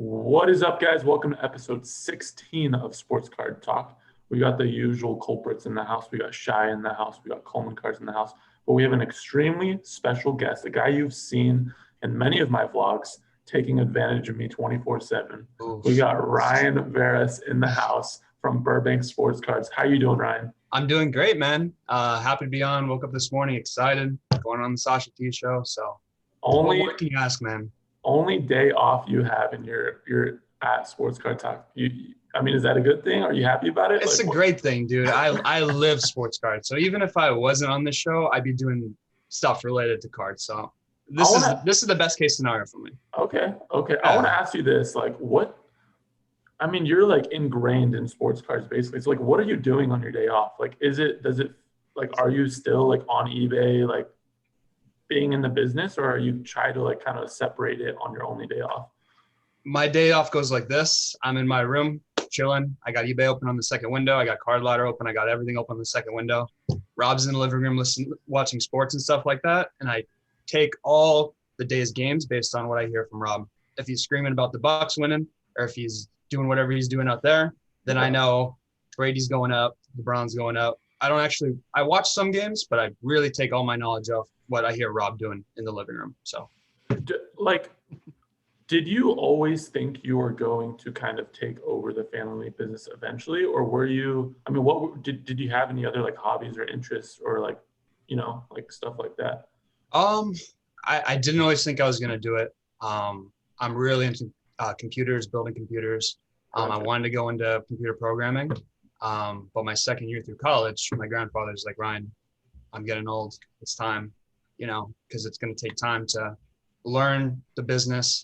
What is up, guys? Welcome to episode 16 of Sports Card Talk. We got the usual culprits in the house. We got Shaya in the house. We got Coleman cards in the house. But we have an extremely special guest, a guy you've seen in many of my vlogs, taking advantage of me 24/7. We got Ryan Veras in the house from Burbank Sports Cards. How you doing, Ryan? I'm doing great, man. Happy to be on. Woke up this morning excited, going on the SashaT show. So what more can you ask, man? Only day off you have, and you're at Sports Card Talk. Is that a good thing? Are you happy about it? It's a great thing, dude. I live sports cards. So even if I wasn't on the show, I'd be doing stuff related to cards. So this is the best case scenario for me. Okay. I want to ask you this, you're like ingrained in sports cards basically. It's like, what are you doing on your day off? Are you still like on eBay, like being in the business, or are you trying to like kind of separate it on your only day off? My day off goes like this. I'm in my room chilling. I got eBay open on the second window. I got Card Ladder open. I got everything open on the second window. Rob's in the living room watching sports and stuff like that. And I take all the day's games based on what I hear from Rob. If he's screaming about the Bucks winning, or if he's doing whatever he's doing out there, then I know Brady's going up, LeBron's going up. I watch some games, but I really take all my knowledge of what I hear Rob doing in the living room. So did you always think you were going to kind of take over the family business eventually, or were you, did you have any other like hobbies or interests or like stuff like that? I didn't always think I was going to do it. I'm really into computers, building computers. I wanted to go into computer programming. But my second year through college, my grandfather's like, Ryan, I'm getting old. It's time, because it's going to take time to learn the business,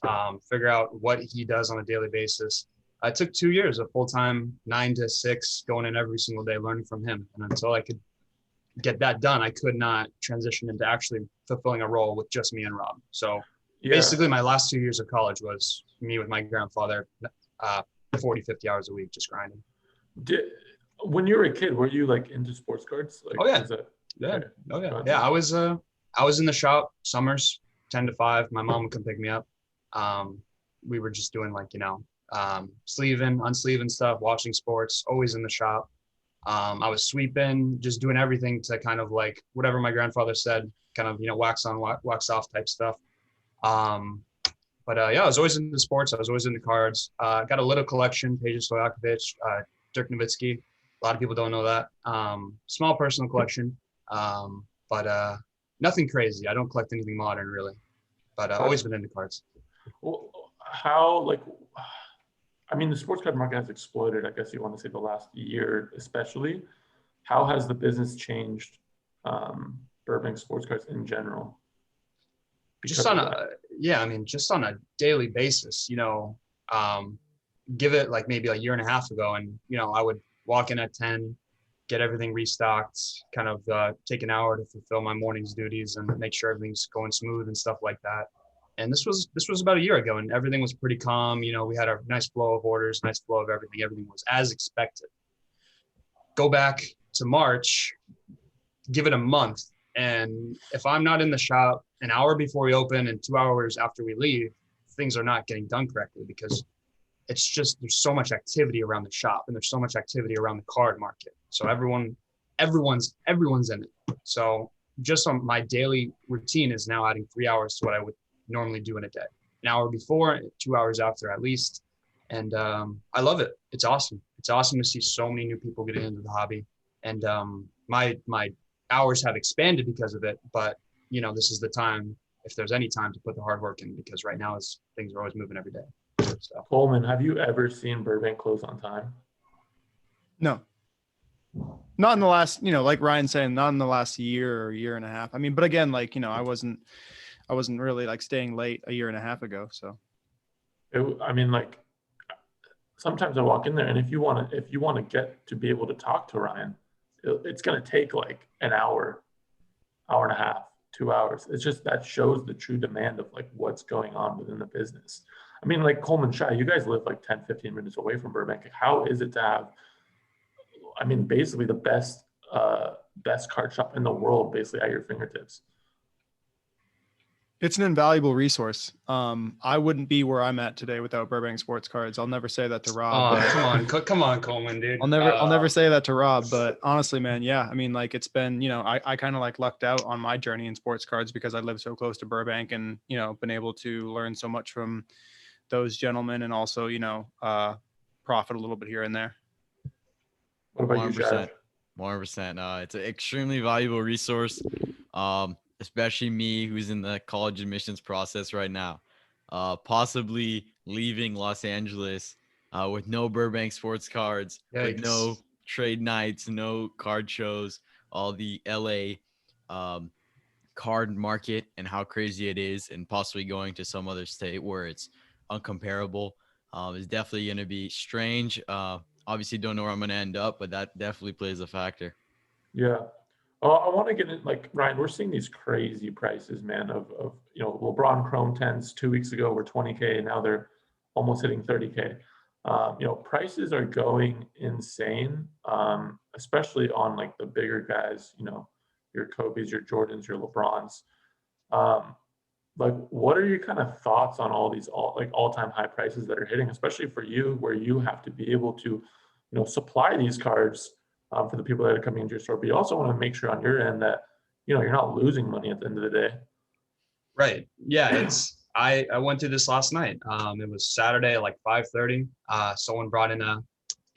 figure out what he does on a daily basis. I took 2 years of full-time 9 to 6, going in every single day, learning from him. And until I could get that done, I could not transition into actually fulfilling a role with just me and Rob. So basically my last 2 years of college was me with my grandfather, 40, 50 hours a week, just grinding. When you were a kid, were you like into sports cards? Yeah. I was in the shop summers, 10 to 5. My mom would come pick me up. We were just doing sleeving, unsleeving stuff, watching sports, always in the shop. I was sweeping, just doing everything to kind of like whatever my grandfather said, kind of, wax on, wax off type stuff. I was always into sports. I was always into cards. Got a little collection, Pages Stojakovic, Dirk Nowitzki. A lot of people don't know that. Small personal collection, but nothing crazy. I don't collect anything modern really, but always been into cards. Well, the sports card market has exploded. I guess you want to say the last year, especially. How has the business changed Burbank sports cards in general? Just on a daily basis, give it like maybe a year and a half ago, and I would walk in at 10, get everything restocked, kind of take an hour to fulfill my morning's duties and make sure everything's going smooth and stuff like that. And this was about a year ago, and everything was pretty calm. We had a nice flow of orders, nice flow of everything. Everything was as expected. Go back to March, give it a month, and if I'm not in the shop an hour before we open and 2 hours after we leave, things are not getting done correctly because it's just, there's so much activity around the shop and there's so much activity around the card market. So everyone's in it. So just on my daily routine is now adding 3 hours to what I would normally do in a day. An hour before, 2 hours after at least. And I love it. It's awesome. It's awesome to see so many new people getting into the hobby. And my hours have expanded because of it. But, this is the time, if there's any time, to put the hard work in, because right now things are always moving every day. So. Coleman, have you ever seen Burbank close on time? No. Not in the last, like Ryan saying, not in the last year or year and a half. But again, I wasn't really like staying late a year and a half ago. So, sometimes I walk in there, and if you want to get to be able to talk to Ryan, it's going to take like an hour and a half, 2 hours. It's just, that shows the true demand of like what's going on within the business. Coleman, Shaya, you guys live like 10, 15 minutes away from Burbank. How is it to have, basically the best card shop in the world basically at your fingertips? It's an invaluable resource. I wouldn't be where I'm at today without Burbank sports cards. I'll never say that to Rob. Oh, But come on, Coleman, dude. I'll never say that to Rob, but honestly, man, yeah. I mean, like it's been, I kind of like lucked out on my journey in sports cards because I live so close to Burbank and, been able to learn so much from those gentlemen and also, profit a little bit here and there. What about you, Shaya? 100%. It's an extremely valuable resource, especially me who's in the college admissions process right now, possibly leaving Los Angeles with no Burbank sports cards, with no trade nights, no card shows, all the LA card market and how crazy it is, and possibly going to some other state where it's uncomparable is definitely going to be strange. Obviously don't know where I'm going to end up, but that definitely plays a factor. Yeah. Oh, I want to get in, like, Ryan, we're seeing these crazy prices, man, of LeBron Chrome 10s 2 weeks ago were 20K. Now they're almost hitting 30K. Prices are going insane, especially on like the bigger guys, your Kobe's, your Jordans, your LeBrons. Like, what are your kind of thoughts on all these all-time high prices that are hitting, especially for you, where you have to be able to, supply these cards for the people that are coming into your store, but you also want to make sure on your end that, you're not losing money at the end of the day. Right. Yeah. I went through this last night. It was Saturday at like 5:30. Someone brought in a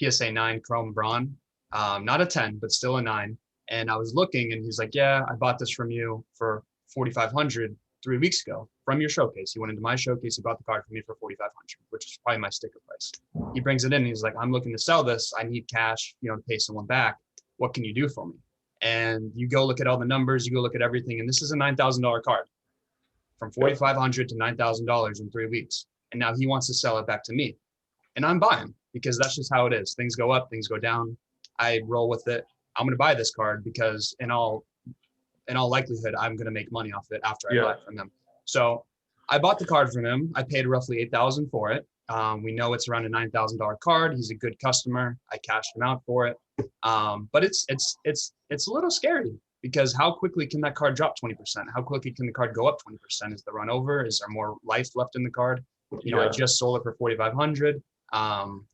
PSA 9 Chrome Braun, not a 10, but still a 9. And I was looking, and he's like, "Yeah, I bought this from you for 4,500 3 weeks ago from your showcase." He went into my showcase. He bought the card for me for 4,500, which is probably my sticker price. He brings it in. And he's like, "I'm looking to sell this. I need cash, to pay someone back. What can you do for me?" And you go look at all the numbers. You go look at everything. And this is a $9,000 card, from $4,500 to $9,000 in 3 weeks. And now he wants to sell it back to me. And I'm buying, because that's just how it is. Things go up, things go down. I roll with it. I'm going to buy this card because in all likelihood, I'm going to make money off it after I buy it from them. So I bought the card from him. I paid roughly $8,000 for it. We know it's around a $9,000 card. He's a good customer. I cashed him out for it. But it's a little scary, because how quickly can that card drop 20%? How quickly can the card go up 20%? Is the run over? Is there more life left in the card? I just sold it for 4,500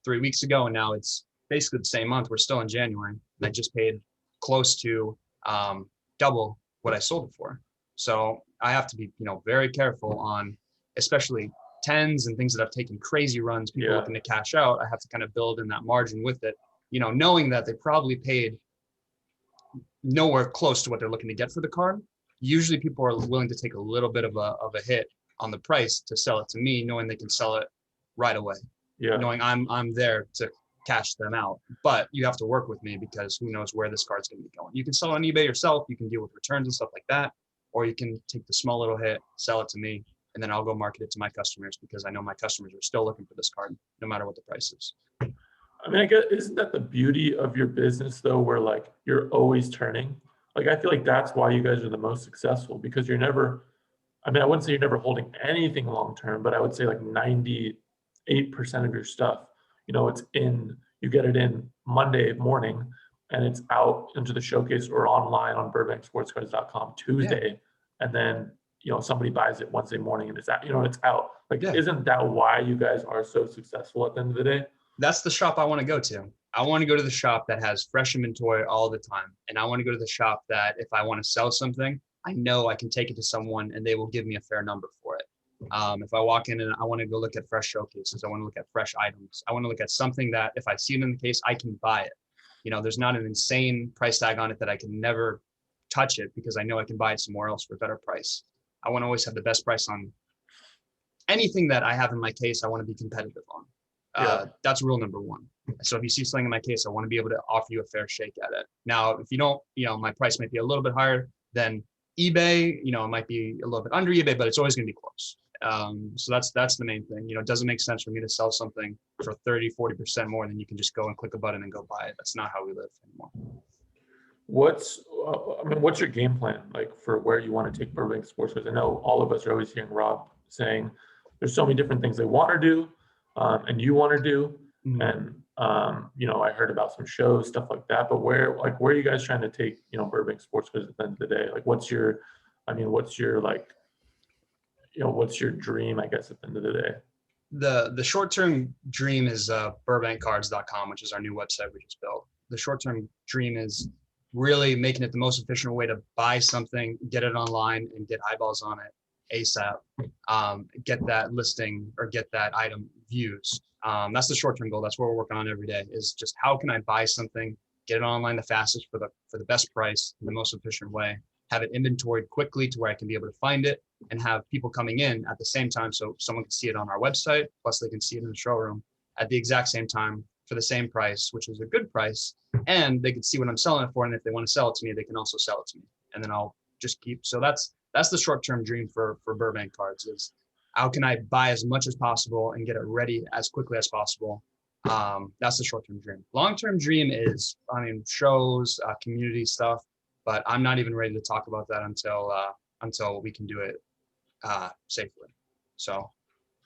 3 weeks ago, and now it's basically the same month. We're still in January, and I just paid close to double what I sold it for. So I have to be, very careful on, especially 10s and things that have taken crazy runs, people looking to cash out. I have to kind of build in that margin with it, knowing that they probably paid nowhere close to what they're looking to get for the card. Usually people are willing to take a little bit of a hit on the price to sell it to me, knowing they can sell it right away. Knowing I'm there to cash them out. But you have to work with me, because who knows where this card's going to be going. You can sell on eBay yourself. You can deal with returns and stuff like that. Or you can take the small little hit, sell it to me, and then I'll go market it to my customers, because I know my customers are still looking for this card, no matter what the price is. I mean, I guess, isn't that the beauty of your business, though, where like you're always turning? Like, I feel like that's why you guys are the most successful, because you're never, I mean, I wouldn't say you're never holding anything long term, but I would say like 98% of your stuff, it's in, you get it in Monday morning and it's out into the showcase or online on burbanksportscards.com Tuesday. And then, somebody buys it Wednesday morning and it's out, it's out. Like, isn't that why you guys are so successful at the end of the day? That's the shop I want to go to. I want to go to the shop that has fresh inventory all the time. And I want to go to the shop that if I want to sell something, I know I can take it to someone and they will give me a fair number for it. If I walk in and I want to go look at fresh showcases, I want to look at fresh items. I want to look at something that if I see it in the case, I can buy it. There's not an insane price tag on it that I can never touch it, because I know I can buy it somewhere else for a better price. I want to always have the best price on anything that I have in my case. I want to be competitive on. That's rule number one. So if you see something in my case, I want to be able to offer you a fair shake at it. Now, if you don't, my price might be a little bit higher than eBay, it might be a little bit under eBay, but it's always going to be close. So that's the main thing. It doesn't make sense for me to sell something for 30-40% more than you can just go and click a button and go buy it. That's not how we live anymore. What's your game plan, like, for where you want to take Burbank Sports? Because I know all of us are always hearing Rob saying there's so many different things they want to do, and you want to do. Mm-hmm. And I heard about some shows, stuff like that. But where are you guys trying to take, Burbank Sports? Because at the end of the day, like, what's your like what's your dream, I guess, at the end of the day? The short-term dream is burbankcards.com, which is our new website we just built. The short-term dream is really making it the most efficient way to buy something, get it online, and get eyeballs on it ASAP. Get that listing or get that item views. That's the short-term goal. That's what we're working on every day, is just how can I buy something, get it online the fastest for the best price in the most efficient way, have it inventoried quickly to where I can be able to find it, and have people coming in at the same time so someone can see it on our website, plus they can see it in the showroom at the exact same time for the same price, which is a good price, and they can see what I'm selling it for, and if they want to sell it to me, they can also sell it to me, and then I'll just keep. So that's the short-term dream for Burbank Cards, is how can I buy as much as possible and get it ready as quickly as possible. That's the short-term dream. Long-term dream is, shows, community stuff, but I'm not even ready to talk about that until we can do it safely. So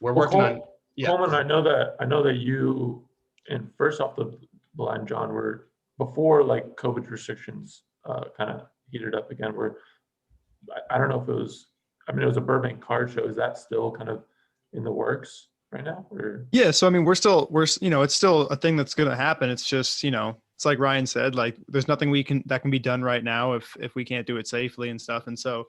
we're working on. Yeah. Coleman, I know that you, and first off the line, John, were before like COVID restrictions kind of heated up again. I don't know if it was. It was a Burbank card show. Is that still kind of in the works right now? Or? Yeah. So, we're it's still a thing that's going to happen. It's just, it's like Ryan said, like there's nothing that can be done right now if we can't do it safely and stuff. And so,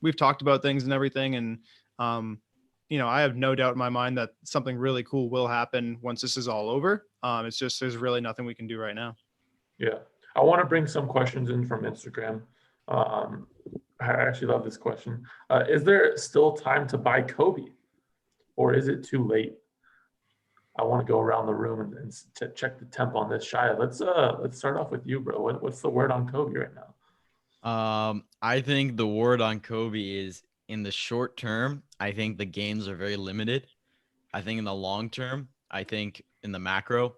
we've talked about things and everything. And, I have no doubt in my mind that something really cool will happen once this is all over. It's just, there's really nothing we can do right now. Yeah. I want to bring some questions in from Instagram. I actually love this question. Is there still time to buy Kobe, or is it too late? I want to go around the room and check the temp on this. Shaya, let's start off with you, bro. What's the word on Kobe right now? I think the word on Kobe is, in the short term, I think the gains are very limited. I think in the long term, I think in the macro,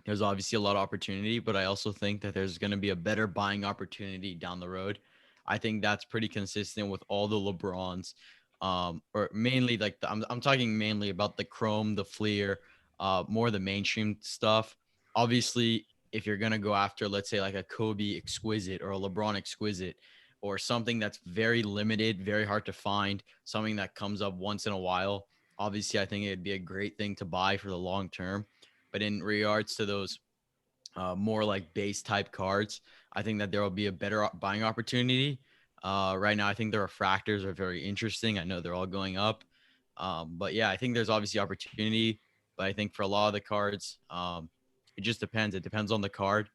there's obviously a lot of opportunity, but I also think that there's going to be a better buying opportunity down the road. I think that's pretty consistent with all the LeBrons, or mainly like I'm talking mainly about the Chrome, the Fleer, more the mainstream stuff. Obviously, if you're going to go after, let's say like a Kobe exquisite or a LeBron exquisite, or something that's very limited, very hard to find, something that comes up once in a while, obviously I think it'd be a great thing to buy for the long term. But in regards to those more like base type cards, I think that there will be a better buying opportunity. Right now, I think the refractors are very interesting. I know they're all going up. But yeah, I think there's obviously opportunity. But I think for a lot of the cards, it just depends. It depends on the card.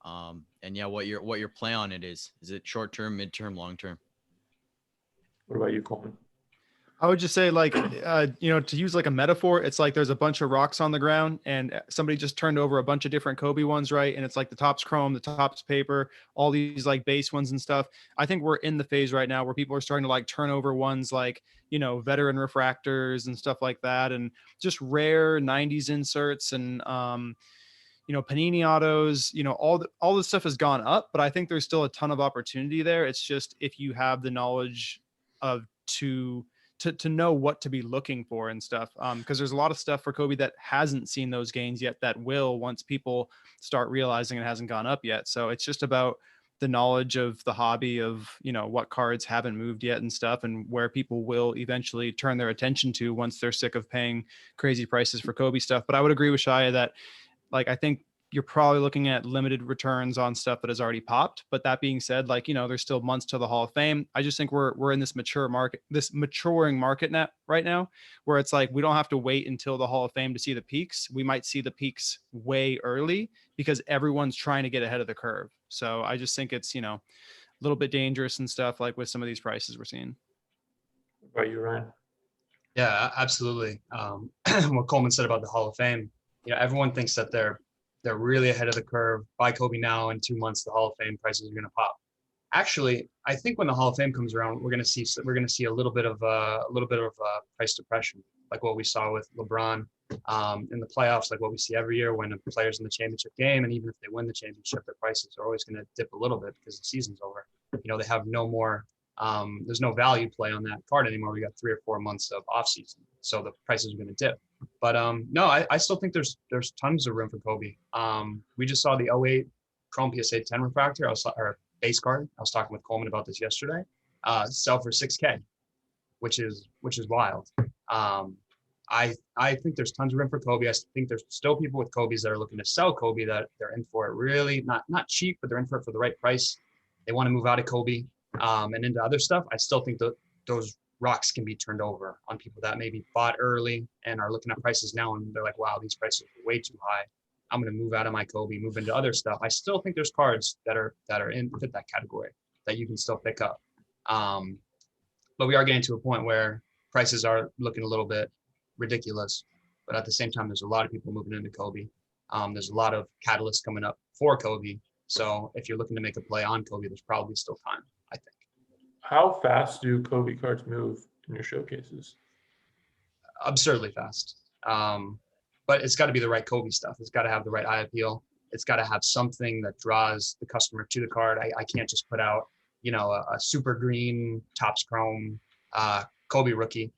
And yeah, what your play on it is. Is it short term, mid-term, long term? What about you, Coleman? I would just say, like, to use like a metaphor, it's like there's a bunch of rocks on the ground and somebody just turned over a bunch of different Kobe ones, right? And it's like the top's chrome, the top's paper, all these like base ones and stuff. I think we're in the phase right now where people are starting to like turn over ones like, veteran refractors and stuff like that, and just rare 90s inserts and, Panini autos, all this stuff has gone up, but I think there's still a ton of opportunity there. It's just if you have the knowledge to know what to be looking for and stuff. Because there's a lot of stuff for Kobe that hasn't seen those gains yet that will once people start realizing it hasn't gone up yet. So it's just about the knowledge of the hobby of, what cards haven't moved yet and stuff, and where people will eventually turn their attention to once they're sick of paying crazy prices for Kobe stuff. But I would agree with Shaya that, like, I think you're probably looking at limited returns on stuff that has already popped. But that being said, like, there's still months to the Hall of Fame. I just think we're in this maturing market net right now, where it's like, we don't have to wait until the Hall of Fame to see the peaks. We might see the peaks way early because everyone's trying to get ahead of the curve. So I just think it's, a little bit dangerous and stuff, like with some of these prices we're seeing. What about you, Ryan? Yeah, absolutely. What Coleman said about the Hall of Fame, everyone thinks that they're really ahead of the curve. Buy Kobe now, in 2 months, the Hall of Fame prices are going to pop. Actually, I think when the Hall of Fame comes around, we're going to see a little bit of price depression, like what we saw with LeBron in the playoffs, like what we see every year when a player's in the championship game, and even if they win the championship, their prices are always going to dip a little bit because the season's over. They have no more. There's no value play on that card anymore. We got 3 or 4 months of off season, so the prices are going to dip. But no, I still think there's tons of room for Kobe. We just saw the 08 Chrome PSA 10 refractor, or base card. I was talking with Coleman about this yesterday. Sell for $6K. which is wild. I think there's tons of room for Kobe. I think there's still people with Kobe's that are looking to sell Kobe, that they're in for it really not cheap, but they're in for it for the right price. They want to move out of Kobe and into other stuff. I still think that those rocks can be turned over on people that maybe bought early and are looking at prices now and they're like, wow, these prices are way too high. I'm going to move out of my Kobe, move into other stuff. I still think there's cards that are in fit that category that you can still pick up. But we are getting to a point where prices are looking a little bit ridiculous. But at the same time, there's a lot of people moving into Kobe. There's a lot of catalysts coming up for Kobe. So if you're looking to make a play on Kobe, there's probably still time, I think. How fast do Kobe cards move in your showcases? Absurdly fast. But it's got to be the right Kobe stuff. It's got to have the right eye appeal. It's got to have something that draws the customer to the card. I can't just put out, a super green Topps Chrome Kobe rookie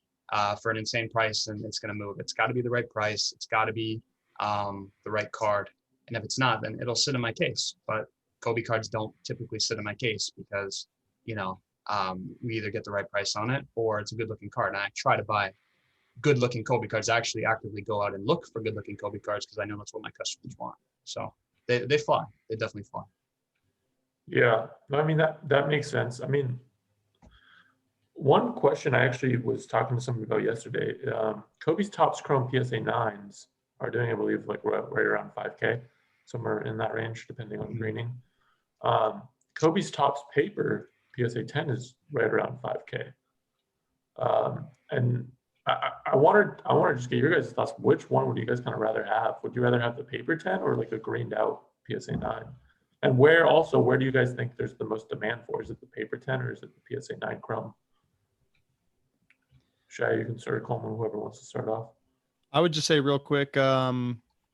for an insane price and it's going to move. It's got to be the right price. It's got to be the right card. And if it's not, then it'll sit in my case. But Kobe cards don't typically sit in my case because, we either get the right price on it or it's a good looking card. And I try to buy good looking Kobe cards. I actually actively go out and look for good looking Kobe cards because I know that's what my customers want. So they fly. They definitely fly. Yeah, I mean, that makes sense. I mean, one question I actually was talking to somebody about yesterday, Kobe's Topps Chrome PSA 9s are doing, I believe, like right around 5K, somewhere in that range, depending on greening. Kobe's Topps Paper PSA 10 is right around 5K. And I wanted to just get your guys' thoughts. Which one would you guys kind of rather have? Would you rather have the Paper 10 or like a greened out PSA 9? And where do you guys think there's the most demand for? Is it the Paper 10 or is it the PSA 9 Chrome? Shaya, you can start, Coleman, whoever wants to start off. I would just say real quick,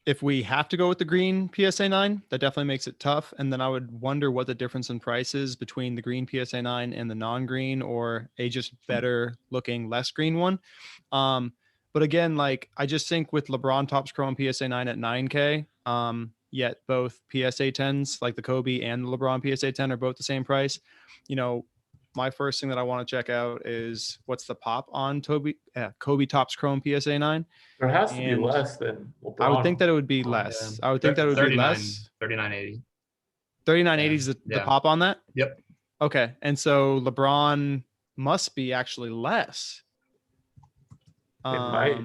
if we have to go with the green PSA 9, that definitely makes it tough. And then I would wonder what the difference in price is between the green PSA 9 and the non-green or a just better looking, less green one. But again, like I just think with LeBron Topps Chrome PSA 9 at 9K, yet both PSA 10s, like the Kobe and the LeBron PSA 10 are both the same price. My first thing that I want to check out is what's the pop on Kobe Topps Chrome PSA 9. There has to be less than LeBron. I would think that it would be less. I would think that it would be less. 39.80. 39.80 is the pop on that? Yep. Okay. And so LeBron must be actually less. It might.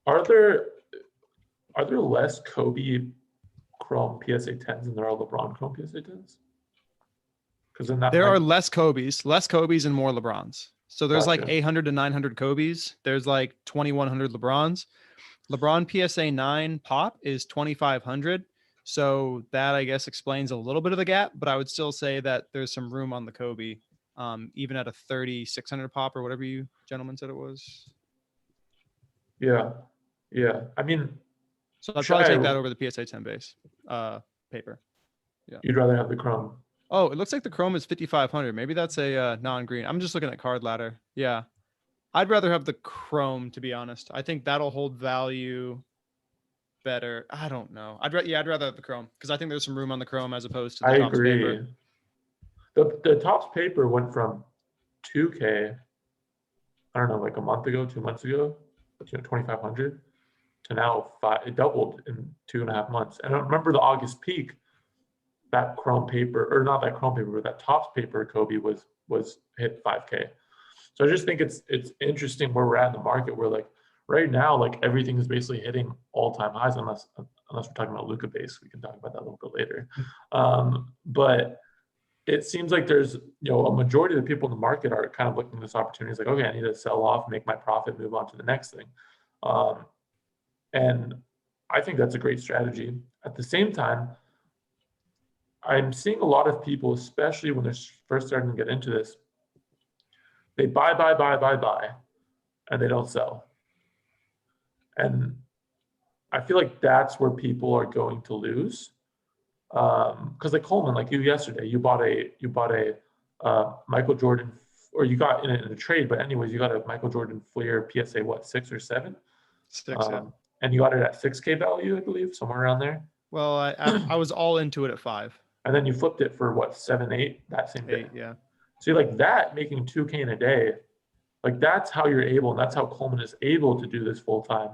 Are there less Kobe Chrome PSA 10s than there are LeBron Chrome PSA 10s? Because there are less Kobe's and more LeBrons. So there's Gotcha. like 800 to 900 Kobe's. There's like 2,100 LeBrons. LeBron PSA 9 pop is 2,500. So that I guess explains a little bit of the gap, but I would still say that there's some room on the Kobe, even at a 3,600 pop or whatever you gentlemen said it was. Yeah. I mean, so I'd probably take that over the PSA 10 base paper. Yeah. You'd rather have the Chrome. Oh, it looks like the Chrome is 5,500. Maybe that's a non-green. I'm just looking at card ladder. Yeah. I'd rather have the Chrome, to be honest. I think that'll hold value better. I don't know. I'd rather have the Chrome because I think there's some room on the Chrome as opposed to the Topps paper. The Topps paper went from 2K, I don't know, like a month ago, 2 months ago, 2,500 to now it doubled in 2.5 months. And I remember the August peak, that Chrome paper, or not that Chrome paper, but that Topps paper Kobe was hit 5K. So I just think it's interesting where we're at in the market. Where like right now, like everything is basically hitting all-time highs, unless we're talking about Luca Bass. We can talk about that a little bit later. But it seems like there's a majority of the people in the market are kind of looking at this opportunity. It's like, okay, I need to sell off, make my profit, move on to the next thing. And I think that's a great strategy. At the same time, I'm seeing a lot of people, especially when they're first starting to get into this, they buy, and they don't sell. And I feel like that's where people are going to lose. Because like Coleman, like you yesterday, you bought a Michael Jordan, or you got in a trade, but anyways, you got a Michael Jordan Fleer PSA, 6 or 7? 6, yeah. And you got it at 6K value, I believe, somewhere around there. Well, I was all into it at 5. And then you flipped it for 7, 8 that same day. 8, yeah. So like that, making 2K in a day, like that's how you're able, and that's how Coleman is able to do this full time.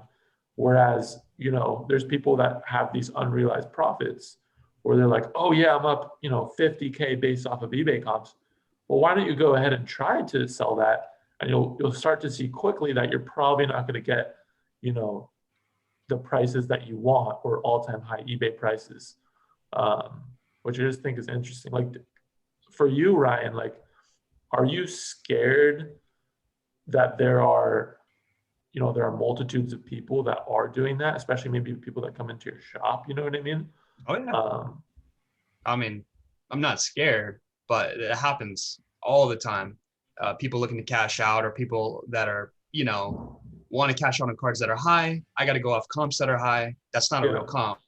Whereas, you know, there's people that have these unrealized profits where they're like, oh yeah, I'm up, you know, 50K based off of eBay comps. Well, why don't you go ahead and try to sell that? And you'll start to see quickly that you're probably not going to get, you know, the prices that you want or all-time high eBay prices, which I just think is interesting. Like for you, Ryan, like, are you scared that there are, you know, there are multitudes of people that are doing that, especially maybe people that come into your shop, you know what I mean? Oh yeah. I mean, I'm not scared, but it happens all the time. People looking to cash out, or people that are, you know, want to cash out on cards that are high. I got to go off comps that are high. That's not a real comp.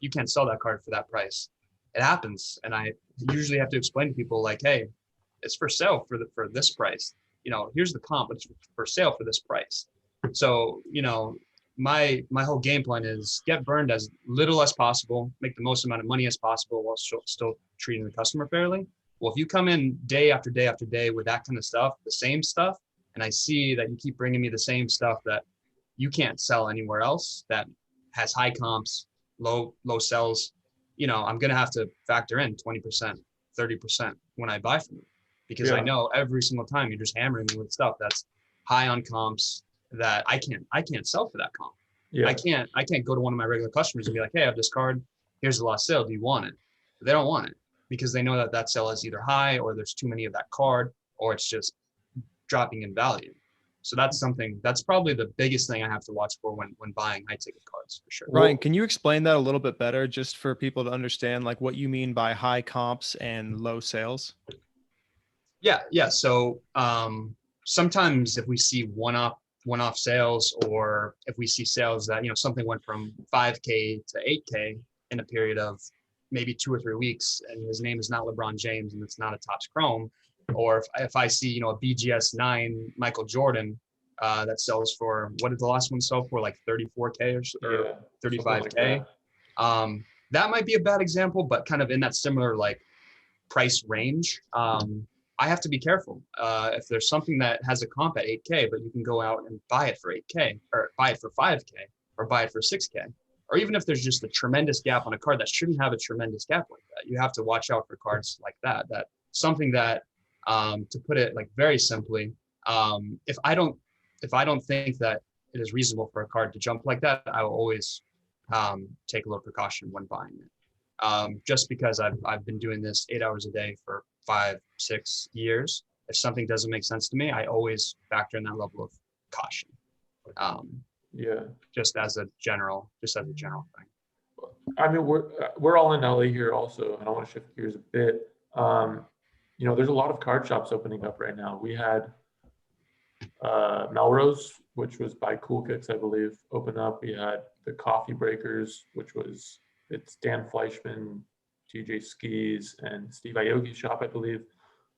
You can't sell that card for that price. It happens. And I usually have to explain to people like, hey, it's for sale for this price. You know, here's the comp, but it's for sale for this price. So, you know, my whole game plan is get burned as little as possible, make the most amount of money as possible while still treating the customer fairly. Well, if you come in day after day after day with that kind of stuff, the same stuff, and I see that you keep bringing me the same stuff that you can't sell anywhere else, that has high comps, low sells, you know, I'm going to have to factor in 20%, 30% when I buy from you, because I know every single time you're just hammering me with stuff that's high on comps that I can't sell for that comp. I can't go to one of my regular customers and be like, hey, I have this card. Here's the lost sale. Do you want it? But they don't want it because they know that that sale is either high, or there's too many of that card, or it's just dropping in value. So that's probably the biggest thing I have to watch for when buying high ticket cards, for sure. Ryan, can you explain that a little bit better, just for people to understand like what you mean by high comps and low sales? Yeah. So sometimes if we see one-off sales, or if we see sales that, you know, something went from 5K to 8K in a period of maybe 2 or 3 weeks, and his name is not LeBron James and it's not a Topps Chrome, or if I see, you know, a BGS 9 Michael Jordan that sells for, what did the last one sell for, like 34K or 35K? Like that might be a bad example, but kind of in that similar like price range. I have to be careful. If there's something that has a comp at 8K, but you can go out and buy it for 8K, or buy it for 5K, or buy it for 6K, or even if there's just a tremendous gap on a card that shouldn't have a tremendous gap like that, you have to watch out for cards like that. That something that, to put it like very simply, if I don't think that it is reasonable for a card to jump like that, I will always take a little precaution when buying it. Just because I've been doing this 8 hours a day for 5-6 years. If something doesn't make sense to me, I always factor in that level of caution. Just as a general thing. I mean, we're all in LA here also, and I want to shift gears a bit. You know, there's a lot of card shops opening up right now. We had Melrose, which was by Cool Kicks, I believe, open up. We had the Coffee Breakers, it's Dan Fleischman, TJ Skis, and Steve Aoki's shop, I believe.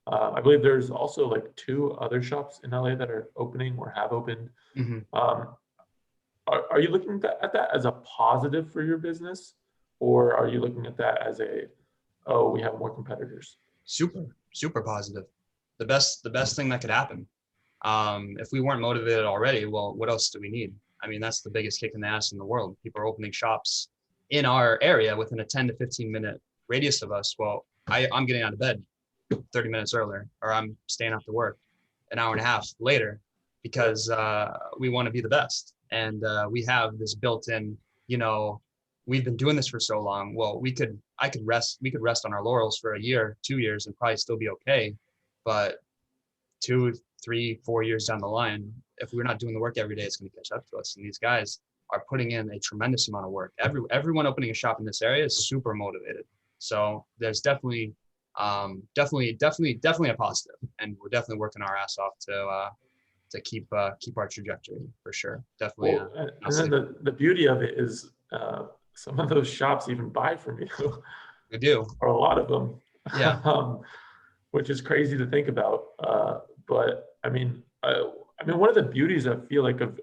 I believe there's also like 2 other shops in LA that are opening or have opened. Mm-hmm. Are you looking at that as a positive for your business, or are you looking at that as we have more competitors? Super positive. The best thing that could happen. If we weren't motivated already, well, what else do we need? I mean, that's the biggest kick in the ass in the world. People are opening shops in our area within a 10 to 15 minute radius of us. Well, I'm getting out of bed 30 minutes earlier, or I'm staying after work an hour and a half later, because we want to be the best. And we have this built-in, you know, we've been doing this for so long. Well, we could rest on our laurels for a year, 2 years, and probably still be okay. But 2, 3, 4 years down the line, if we're not doing the work every day, it's going to catch up to us. And these guys are putting in a tremendous amount of work. Everyone opening a shop in this area is super motivated. So there's definitely a positive, and we're definitely working our ass off to keep our trajectory, for sure. Definitely. Well, and then the beauty of it is some of those shops even buy from you. They do. Or a lot of them. Yeah. Which is crazy to think about. But I mean, one of the beauties I feel like of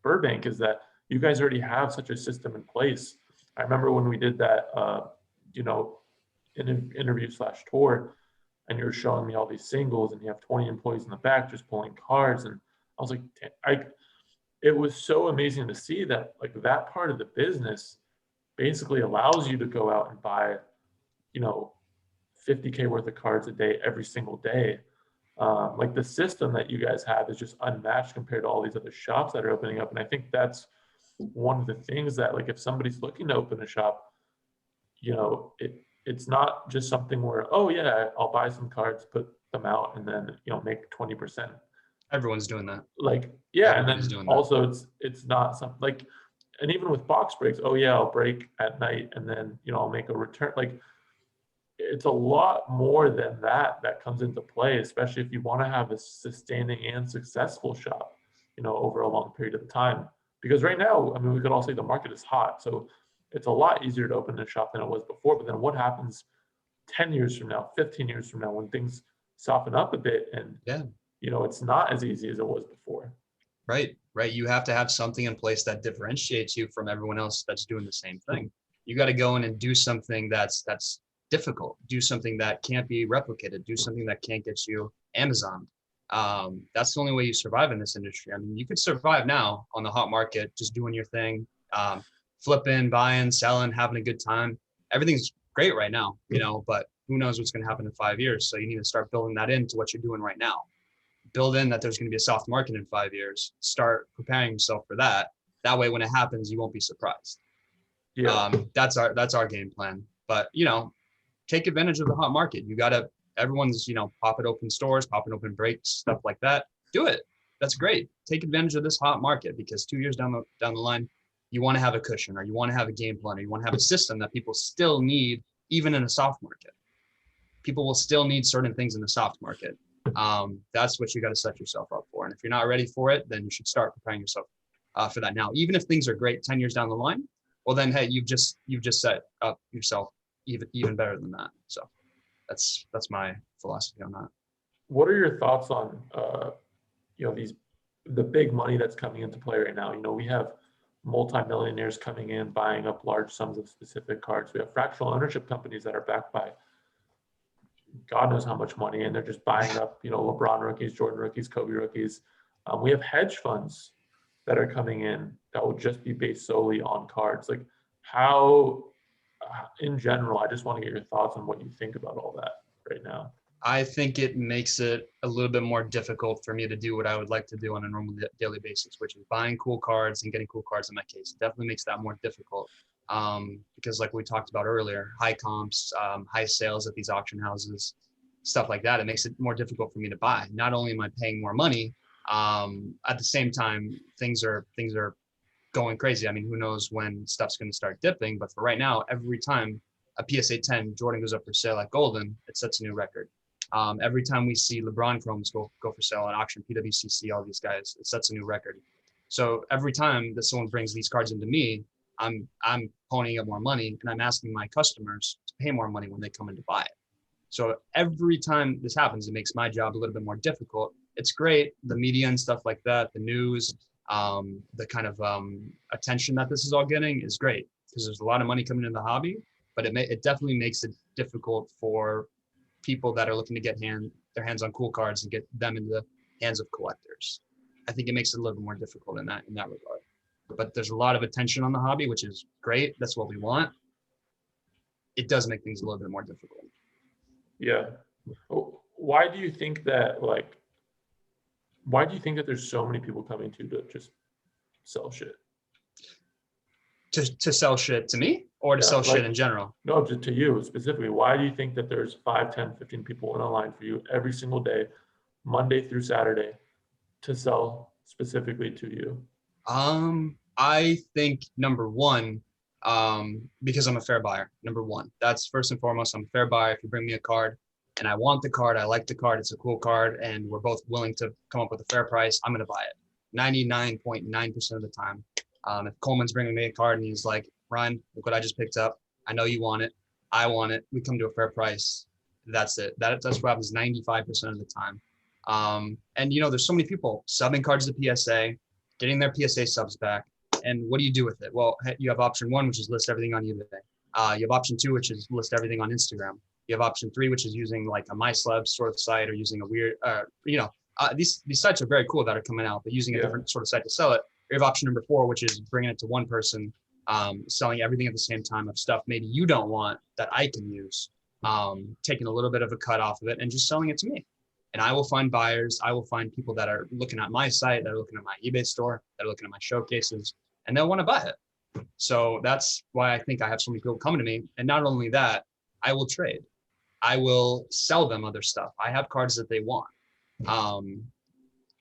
Burbank is that you guys already have such a system in place. I remember when we did that, interview /tour, and you're showing me all these singles, and you have 20 employees in the back just pulling cards. And I was like, it was so amazing to see that like that part of the business basically allows you to go out and buy, 50K worth of cards a day every single day. Like the system that you guys have is just unmatched compared to all these other shops that are opening up. And I think that's one of the things that, like, if somebody's looking to open a shop, it's not just something where, oh yeah, I'll buy some cards, put them out, and then make 20%. Everyone's doing that. Like, yeah, Everybody's and doing then that. also it's not something like, and even with box breaks, oh yeah, I'll break at night, and then I'll make a return. Like, it's a lot more than that comes into play, especially if you want to have a sustaining and successful shop, over a long period of time. Because right now, I mean, we could all say the market is hot, so it's a lot easier to open a shop than it was before. But then what happens 10 years from now, 15 years from now, when things soften up a bit and, it's not as easy as it was before. Right. You have to have something in place that differentiates you from everyone else that's doing the same thing. You got to go in and do something that's difficult, do something that can't be replicated, do something that can't get you Amazon. That's the only way you survive in this industry. I mean, you could survive now on the hot market, just doing your thing, flipping, buying, selling, having a good time. Everything's great right now, but who knows what's going to happen in 5 years. So you need to start building that into what you're doing right now. Build in that there's going to be a soft market in 5 years. Start preparing yourself for that. That way, when it happens, you won't be surprised. Yeah. That's our game plan. But, take advantage of the hot market. Everyone's, popping open stores, popping open breaks, stuff like that. Do it. That's great. Take advantage of this hot market, because 2 years down the line, you want to have a cushion, or you want to have a game plan, or you want to have a system that people still need, even in a soft market. People will still need certain things in the soft market. That's what you got to set yourself up for. And if you're not ready for it, then you should start preparing yourself for that now. Even if things are great 10 years down the line, well then, hey, you've just set up yourself even better than that. So that's my philosophy on that. What are your thoughts on the big money that's coming into play right now? We have multimillionaires coming in, buying up large sums of specific cards. We have fractional ownership companies that are backed by God knows how much money, and they're just buying up, LeBron rookies, Jordan rookies, Kobe rookies. We have hedge funds that are coming in that will just be based solely on cards. Like, how, in general, I just want to get your thoughts on what you think about all that right now. I think it makes it a little bit more difficult for me to do what I would like to do on a normal daily basis, which is buying cool cards and getting cool cards. In my case, it definitely makes that more difficult. Because like we talked about earlier, high comps, high sales at these auction houses, stuff like that, it makes it more difficult for me to buy. Not only am I paying more money, at the same time, things are going crazy. I mean, who knows when stuff's going to start dipping, but for right now, every time a PSA 10 Jordan goes up for sale at Golden, it sets a new record. Every time we see LeBron Chromes go for sale at auction, PWCC, all these guys, it sets a new record. So every time that someone brings these cards into me, I'm ponying up more money, and I'm asking my customers to pay more money when they come in to buy it. So every time this happens, it makes my job a little bit more difficult. It's great, the media and stuff like that, the news, the kind of attention that this is all getting is great, because there's a lot of money coming into the hobby, but it definitely makes it difficult for people that are looking to get their hands on cool cards and get them into the hands of collectors. I think it makes it a little bit more difficult in that regard. But there's a lot of attention on the hobby, which is great. That's what we want. It does make things a little bit more difficult. Yeah. Why do you think that there's so many people coming to just sell shit? To sell shit to me, or to sell shit in general? No, just to you specifically. Why do you think that there's 5, 10, 15 people in a line for you every single day, Monday through Saturday, to sell specifically to you? I think number one, because I'm a fair buyer. Number one, that's first and foremost. I'm a fair buyer. If you bring me a card and I want the card, I like the card, it's a cool card, and we're both willing to come up with a fair price, I'm going to buy it 99.9% of the time. If Coleman's bringing me a card and he's like, Ryan, look what I just picked up, I know you want it, I want it, we come to a fair price, that's it. That's what happens 95% of the time. And there's so many people subbing cards to PSA, getting their PSA subs back. And what do you do with it? Well, you have option one, which is list everything on eBay. You have option two, which is list everything on Instagram. You You have option 3, which is using like a MyCeleb sort of site, or using a weird, these sites are very cool that are coming out, but using a different sort of site to sell it. You have option number 4, which is bringing it to one person, selling everything at the same time of stuff maybe you don't want that I can use, taking a little bit of a cut off of it and just selling it to me. And I will find buyers. I will find people that are looking at my site, that are looking at my eBay store, that are looking at my showcases, and they'll want to buy it. So that's why I think I have so many people coming to me. And not only that, I will trade. I will sell them other stuff. I have cards that they want.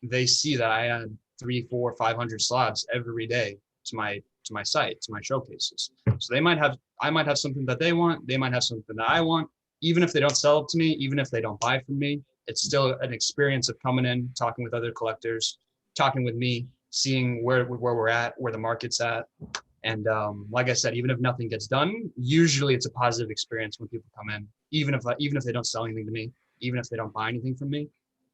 They see that I add 300, 400, 500 slabs every day to my site, to my showcases. So I might have something that they want. They might have something that I want. Even if they don't sell it to me, even if they don't buy from me, it's still an experience of coming in, talking with other collectors, talking with me, seeing where we're at, where the market's at. And like I said, even if nothing gets done, usually it's a positive experience when people come in, even if they don't sell anything to me, even if they don't buy anything from me,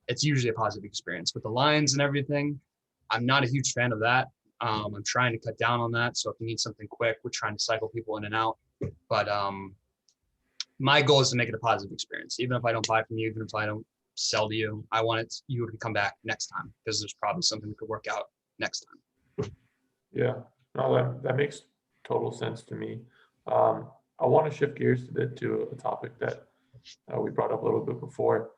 it's usually a positive experience. With the lines and everything, I'm not a huge fan of that. I'm trying to cut down on that. So if you need something quick, we're trying to cycle people in and out. But my goal is to make it a positive experience. Even if I don't buy from you, even if I don't sell to you, I want you to come back next time, because there's probably something that could work out next time. Yeah, no, that makes total sense to me. I want to shift gears a bit to a topic that we brought up a little bit before.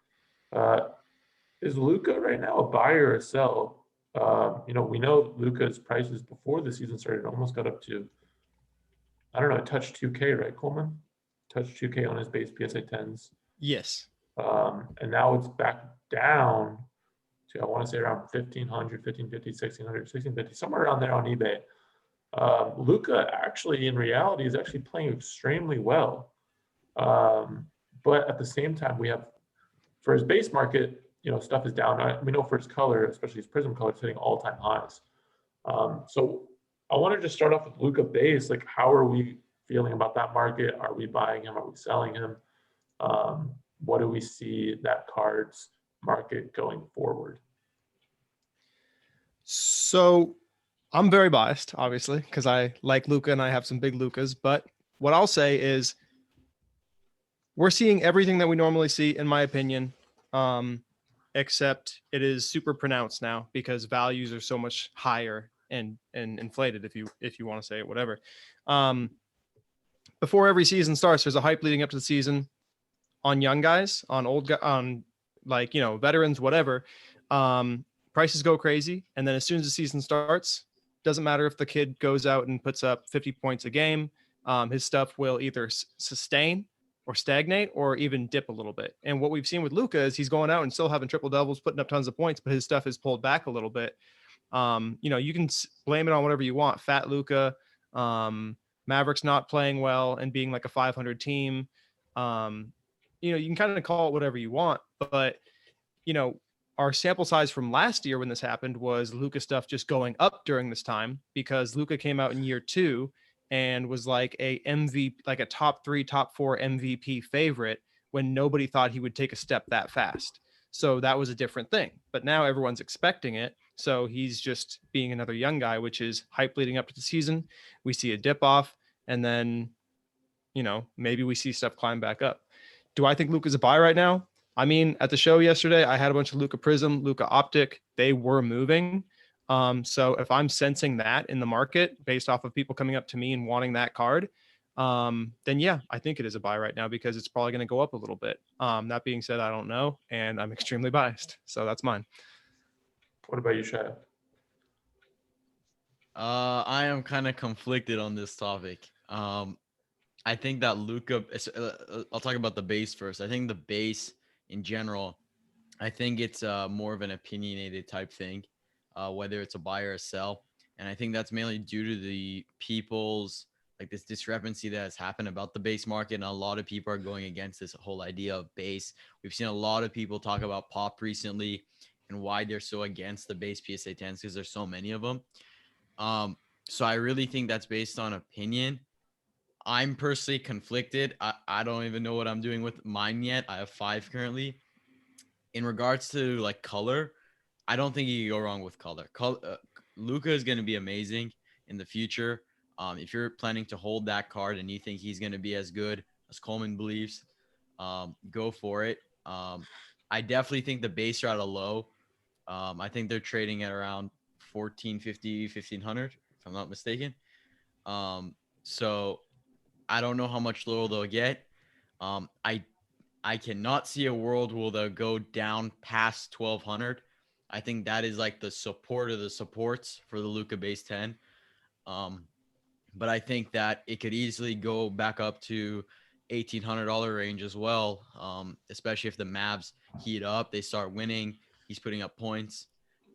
Is Luka right now a buyer or a sell? We know Luka's prices before the season started almost got up to, I don't know, it touched 2K, right, Coleman? Touched 2K on his base PSA 10s. Yes. And now it's back down to, I want to say, around 1,500, 1,550, 1,600, 1,650, somewhere around there on eBay. Luka actually, in reality, is actually playing extremely well. But at the same time, we have, for his base market, stuff is down. We know for his color, especially his prism color, it's hitting all-time highs. So I want to just start off with Luca Bass. Like, how are we feeling about that market? Are we buying him? Are we selling him? What do we see that card's market going forward? So I'm very biased, obviously, because I like Luka and I have some big Lukas. But what I'll say is we're seeing everything that we normally see, in my opinion, except it is super pronounced now because values are so much higher and inflated, if you want to say it, whatever. Before every season starts, there's a hype leading up to the season on young guys, on old guys, on veterans, whatever. Prices go crazy, and then as soon as the season starts, doesn't matter if the kid goes out and puts up 50 points a game, his stuff will either sustain or stagnate or even dip a little bit. And what we've seen with Luka is he's going out and still having triple doubles, putting up tons of points, but his stuff is pulled back a little bit. You can blame it on whatever you want. Fat Luka, Mavericks not playing well and being like a 500 team. You can kind of call it whatever you want, but our sample size from last year when this happened was Luka stuff just going up during this time, because Luka came out in year 2 and was like a MVP, like a top 3, top 4 MVP favorite when nobody thought he would take a step that fast. So that was a different thing, but now everyone's expecting it. So he's just being another young guy, which is hype leading up to the season. We see a dip off, and then, maybe we see stuff climb back up. Do I think Luka's a buy right now? I mean, at the show yesterday, I had a bunch of Luka Prism, Luka Optic. They were moving. So if I'm sensing that in the market based off of people coming up to me and wanting that card, then yeah, I think it is a buy right now because it's probably going to go up a little bit. That being said, I don't know, and I'm extremely biased. So that's mine. What about you, Shaya? I am kind of conflicted on this topic. I think that Luka, I'll talk about the base first. I think the base in general, I think it's more of an opinionated type thing, whether it's a buy or a sell. And I think that's mainly due to the people's, like, this discrepancy that has happened about the base market. And a lot of people are going against this whole idea of base. We've seen a lot of people talk about pop recently and why they're so against the base PSA 10s, because there's so many of them. So I really think that's based on opinion. I'm personally conflicted. I don't even know what I'm doing with mine yet. I have 5 currently. In regards to like color, I don't think you can go wrong with color. Luka is going to be amazing in the future. If you're planning to hold that card and you think he's going to be as good as Coleman believes, go for it. I definitely think the base are at a low. I think they're trading at around 1450, 1500, if I'm not mistaken. So I don't know how much lower they'll get. I cannot see a world where they'll go down past 1200. I think that is like the support of the supports for the Luca base 10. But I think that it could easily go back up to $1,800 range as well, especially if the Mavs heat up, they start winning, he's putting up points.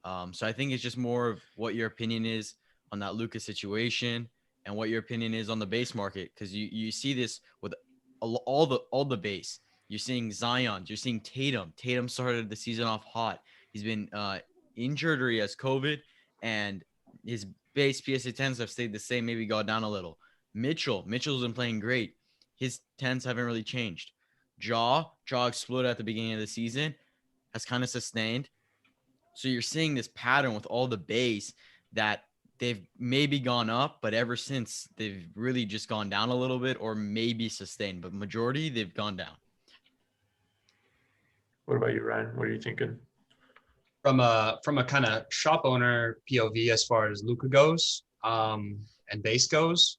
So I think it's just more of what your opinion is on that Luka situation and what your opinion is on the base market, because you see this with all the base. You're seeing Zion, you're seeing Tatum. Tatum started the season off hot. He's been injured or he has COVID, and his base PSA 10s have stayed the same, maybe got down a little. Mitchell's been playing great. His 10s haven't really changed. Jaw exploded at the beginning of the season, has kind of sustained. So you're seeing this pattern with all the base that they've maybe gone up, but ever since they've really just gone down a little bit or maybe sustained. But majority, they've gone down. What about you, Ryan? What are you thinking? From a kind of shop owner POV as far as Luka goes, and base goes,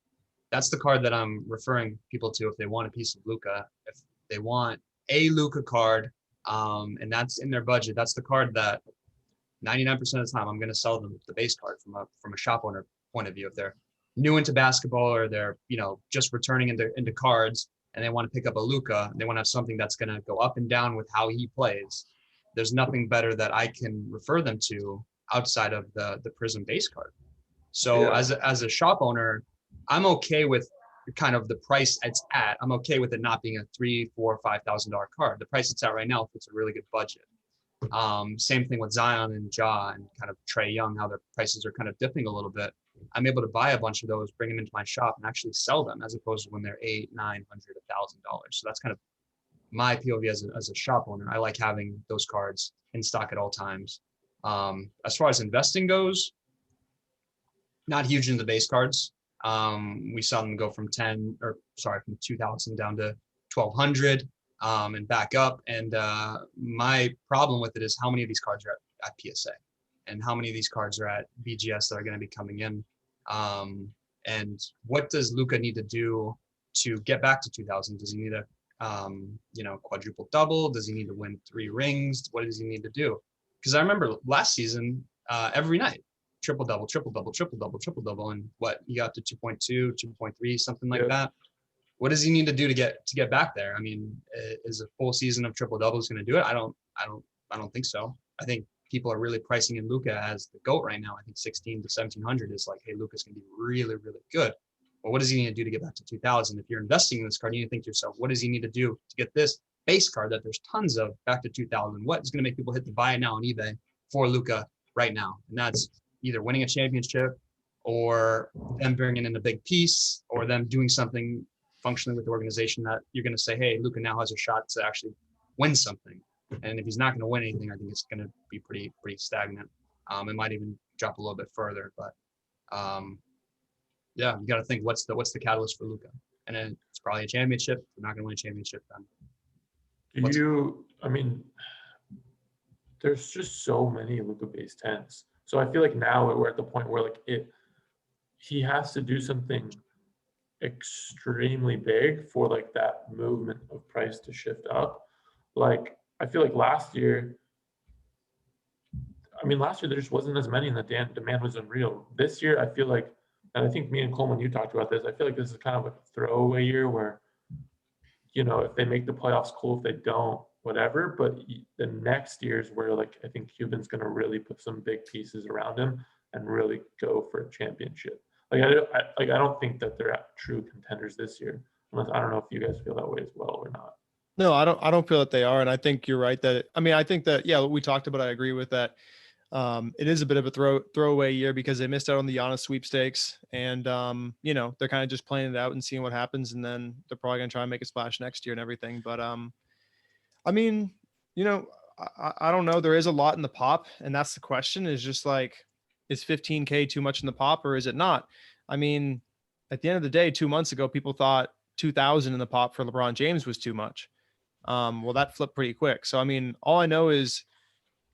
that's the card that I'm referring people to if they want a piece of Luka. If they want a Luka card, and that's in their budget, that's the card that 99% of the time I'm going to sell them the base card from a shop owner point of view. If they're new into basketball or they're just returning into cards and they want to pick up a Luka, they want to have something that's going to go up and down with how he plays. There's nothing better that I can refer them to outside of the Prism base card. So as a shop owner, I'm okay with kind of the price it's at. I'm okay with it not being a $3,000, $4,000, $5,000 card. The price it's at right now, if it's a really good budget. Same thing with Zion and Ja and kind of Trae Young, how their prices are kind of dipping a little bit. I'm able to buy a bunch of those, bring them into my shop, and actually sell them as opposed to when they're $800, $900, $1,000. So that's kind of my POV as a shop owner. I like having those cards in stock at all times. As far as investing goes, not huge in the base cards. We saw them go from 2,000 down to 1,200 and back up. And my problem with it is how many of these cards are at PSA and how many of these cards are at BGS that are going to be coming in. And what does Luka need to do to get back to 2,000? Does he need a quadruple double? Does he need to win 3 rings? What does he need to do? Because I remember last season, every night, triple double, and what, he got to 2.2, 2.3, something like that. What does he need to do to get back there? I mean, is a full season of triple doubles going to do it? I don't think so. I think people are really pricing in Luka as the GOAT right now. I think 16 to 1,700 is like, hey, Luka's going to be really, really good. Well, what does he need to do to get back to 2,000? If you're investing in this card, you need to think to yourself, what does he need to do to get this base card that there's tons of back to 2,000? What is going to make people hit the buy now on eBay for Luka right now? And that's either winning a championship or them bringing in a big piece or them doing something functionally with the organization that you're going to say, hey, Luka now has a shot to actually win something. And if he's not going to win anything, I think it's going to be pretty stagnant. It might even drop a little bit further, but you got to think what's the catalyst for Luka, and then it's probably a championship. If we're not going to win a championship, then there's just so many Luka base 10s. So I feel like now we're at the point where he has to do something extremely big for like that movement of price to shift up. Like I feel like last year there just wasn't as many and the demand was unreal. This year I feel like, and I think me and Coleman, you talked about this, I feel like this is kind of a throwaway year where, if they make the playoffs, cool. If they don't, whatever. But the next year's where I think Cuban's going to really put some big pieces around him and really go for a championship. I don't think that they're true contenders this year. Unless, I don't know if you guys feel that way as well or not. No, I don't feel that they are. And I think you're right I think that, what we talked about, I agree with that. It is a bit of a throwaway year because they missed out on the Giannis sweepstakes and, they're kind of just playing it out and seeing what happens. And then they're probably going to try and make a splash next year and everything. But, I don't know. There is a lot in the pop. And that's the question, is just is 15K too much in the pop or is it not? I mean, at the end of the day, 2 months ago, people thought 2,000 in the pop for LeBron James was too much. Well, that flipped pretty quick. So, I mean, all I know is,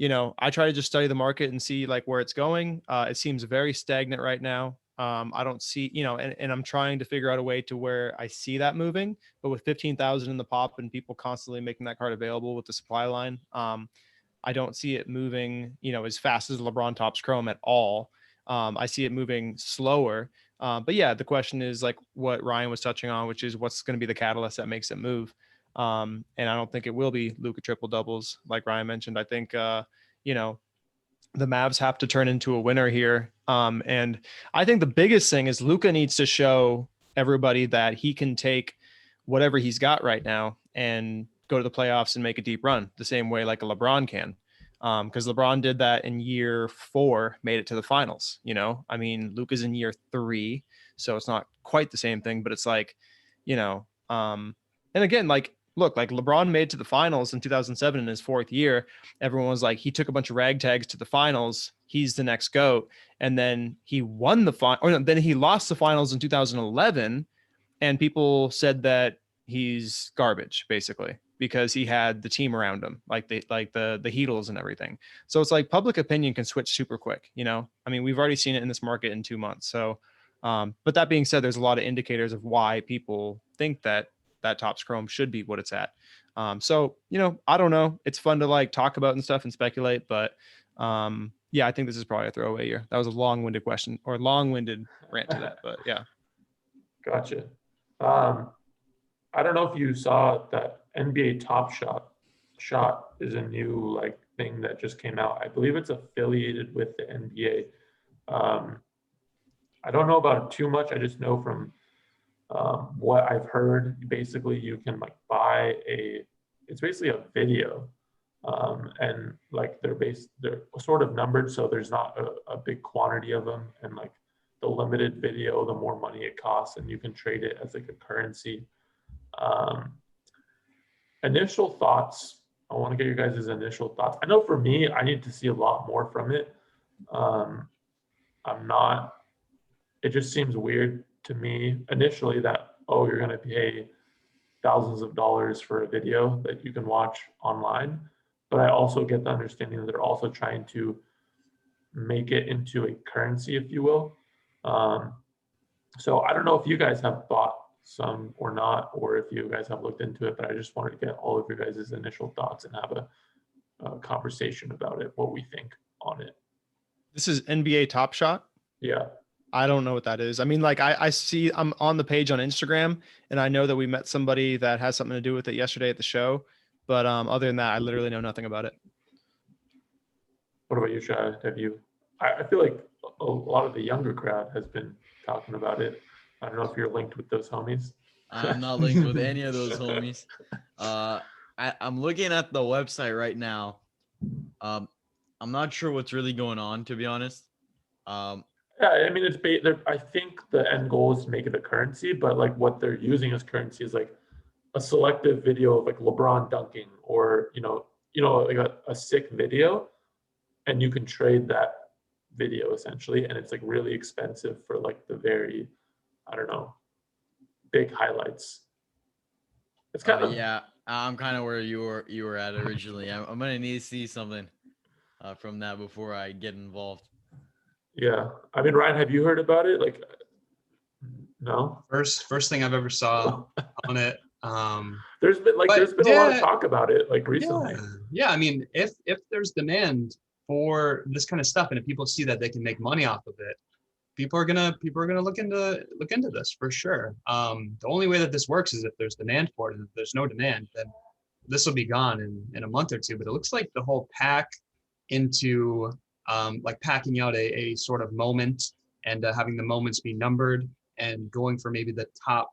I try to just study the market and see like where it's going. It seems very stagnant right now. I don't see, and I'm trying to figure out a way to where I see that moving, but with 15,000 in the pop and people constantly making that card available with the supply line, I don't see it moving, as fast as LeBron Topps Chrome at all. I see it moving slower. But yeah, the question is like what Ryan was touching on, which is what's going to be the catalyst that makes it move. And I don't think it will be Luka triple doubles, like Ryan mentioned. I think, the Mavs have to turn into a winner here. And I think the biggest thing is Luka needs to show everybody that he can take whatever he's got right now and go to the playoffs and make a deep run the same way like a LeBron can. Because LeBron did that in year 4, made it to the finals. I mean, Luka's in year 3, so it's not quite the same thing, but it's like, and again, like, look, like LeBron made it to the finals in 2007 in his 4th year. Everyone was like, he took a bunch of ragtags to the finals. He's the next GOAT. And then he won the final, or no, then he lost the finals in 2011. And people said that he's garbage, basically, because he had the team around him, like the Heatles and everything. So it's like public opinion can switch super quick. I mean, we've already seen it in this market in 2 months. So, but that being said, there's a lot of indicators of why people think that Topps Chrome should be what it's at. So, I don't know. It's fun to like talk about and stuff and speculate, but yeah, I think this is probably a throwaway year. That was a long-winded question or long-winded rant to that, but yeah. Gotcha. I don't know if you saw that NBA Top Shot is a new like thing that just came out. I believe it's affiliated with the NBA. I don't know about it too much. I just know from what I've heard, basically you can like buy it's basically a video, and like they're sort of numbered, so there's not a big quantity of them, and like the limited video, the more money it costs, and you can trade it as like a currency. Initial thoughts. I want to get your guys' initial thoughts. I know for me, I need to see a lot more from it. It just seems weird to me initially that, oh, you're going to pay thousands of dollars for a video that you can watch online. But I also get the understanding that they're also trying to make it into a currency, if you will. So I don't know if you guys have bought some or not, or if you guys have looked into it, but I just wanted to get all of your guys' initial thoughts and have a conversation about it, what we think on it. This is NBA Top Shot? Yeah. I don't know what that is. I mean, like I see I'm on the page on Instagram and I know that we met somebody that has something to do with it yesterday at the show. But other than that, I literally know nothing about it. What about you, Shaya? I feel like a lot of the younger crowd has been talking about it. I don't know if you're linked with those homies. I'm not linked with any of those homies. I'm looking at the website right now. I'm not sure what's really going on, to be honest. Yeah, I mean, I think the end goal is to make it a currency, but like what they're using as currency is like a selective video of like LeBron dunking, or like a sick video, and you can trade that video essentially, and it's like really expensive for like the very, I don't know, big highlights. It's kind of yeah. I'm kind of where you were at originally. I'm gonna need to see something from that before I get involved. Yeah, I mean, Ryan, have you heard about it? Like, no. First thing I've ever saw on it. There's been a lot of talk about it like recently. Yeah. I mean, if there's demand for this kind of stuff, and if people see that they can make money off of it, people are gonna look into this for sure. The only way that this works is if there's demand for it, and if there's no demand, then this will be gone in a month or two. But it looks like the whole pack into like packing out a sort of moment and having the moments be numbered and going for maybe the top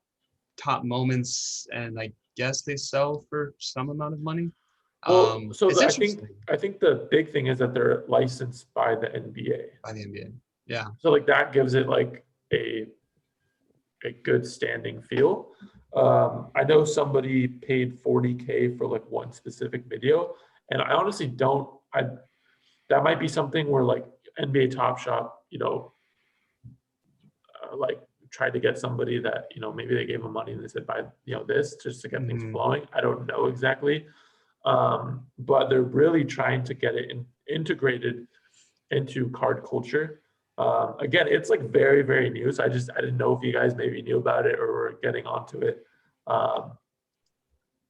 moments, and I guess they sell for some amount of money. Well, so I think the big thing is that they're licensed by the NBA. By the NBA, yeah. So like that gives it like a good standing feel. I know somebody paid $40K for like one specific video, and I honestly don't. That might be something where like NBA Top Shot, like tried to get somebody that, maybe they gave them money and they said, buy, this just to get things flowing. I don't know exactly. But they're really trying to get it integrated into card culture. Again, it's like very, very new. So I didn't know if you guys maybe knew about it or were getting onto it.